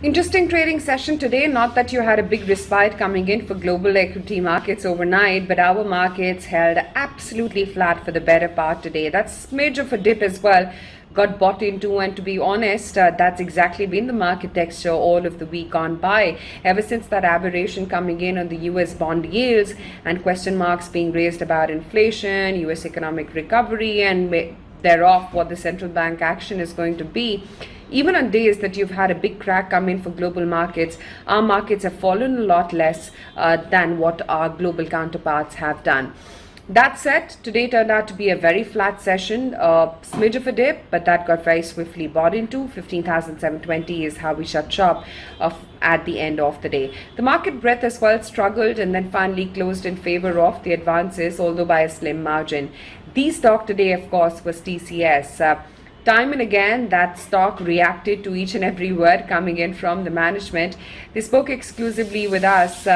Interesting trading session today. Not that you had a big respite coming in for global equity markets overnight, but our markets held absolutely flat for the better part today. That's smidge of a dip as well. Got bought into, and to be honest, that's exactly been the market texture all of the week gone by. Ever since that aberration coming in on the US bond yields and question marks being raised about inflation, US economic recovery, and thereof what the central bank action is going to be. Even on days that you've had a big crack come in for global markets, our markets have fallen a lot less than what our global counterparts have done. That said, today turned out to be a very flat session, smidge of a dip, but that got very swiftly bought into. 15,720 is how we shut shop at the end of the day. The market breadth as well struggled and then finally closed in favor of the advances, although by a slim margin. The stock today, of course, was TCS. Time and again, that stock reacted to each and every word coming in from the management. They spoke exclusively with us.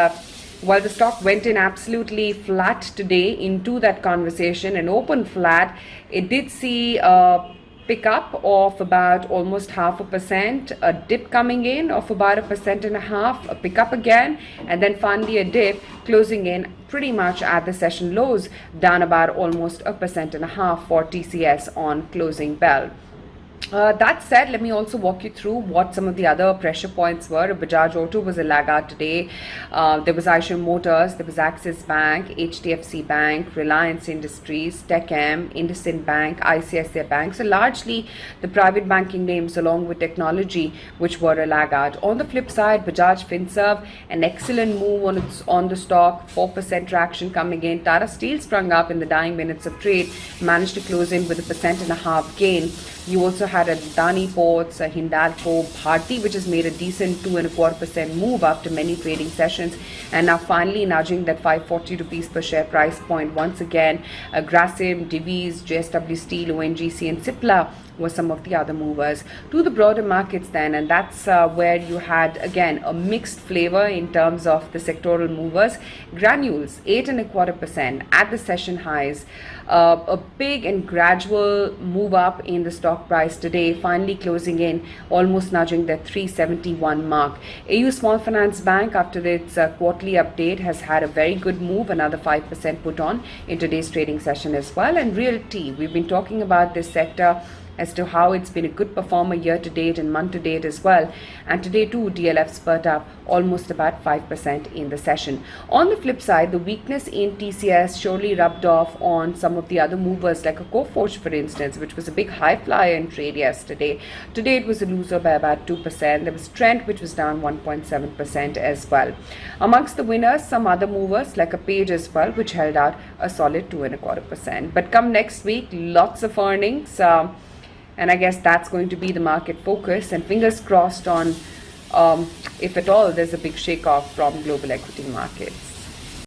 While the stock went in absolutely flat today into that conversation and opened flat, it did see a pick up of about almost 0.5%, a dip coming in of about 1.5%, a pick up again, and then finally a dip closing in pretty much at the session lows, down about almost 1.5% for TCS on closing bell. That said, let me also walk you through what some of the other pressure points were. Bajaj Auto was a laggard today. There was Ayesha Motors, there was Axis Bank, HDFC Bank, Reliance Industries, TechM, IndusInd Bank, ICICI Bank. So largely the private banking names along with technology which were a laggard. On the flip side, Bajaj Fin, an excellent move on the stock, 4% traction coming in. Tata Steel sprung up in the dying minutes of trade, managed to close in with 1.5% gain. You also had Adani Ports, Hindalco, Bharti, which has made a decent 2.25% move after many trading sessions, and now finally nudging that 540 rupees per share price point once again. Grasim, Divi's, JSW Steel, ONGC, and Cipla were some of the other movers. To the broader markets then, and that's where you had again a mixed flavor in terms of the sectoral movers. Granules 8.25% at the session highs. A big and gradual move up in the stock price today, finally closing in almost nudging the 371 mark. AU Small Finance Bank, after its quarterly update, has had a very good move, another 5% put on in today's trading session as well. And Realty, we've been talking about this sector as to how it's been a good performer year to date and month to date as well. And today too, DLF spurt up almost about 5% in the session. On the flip side, the weakness in TCS surely rubbed off on some of the other movers like a Coforge, for instance, which was a big high flyer in trade yesterday. Today it was a loser by about 2%. There was Trent, which was down 1.7% as well. Amongst the winners, some other movers like a Page as well, which held out a solid 2.25%. But come next week, lots of earnings. And I guess that's going to be the market focus, and fingers crossed on if at all there's a big shake-off from global equity markets.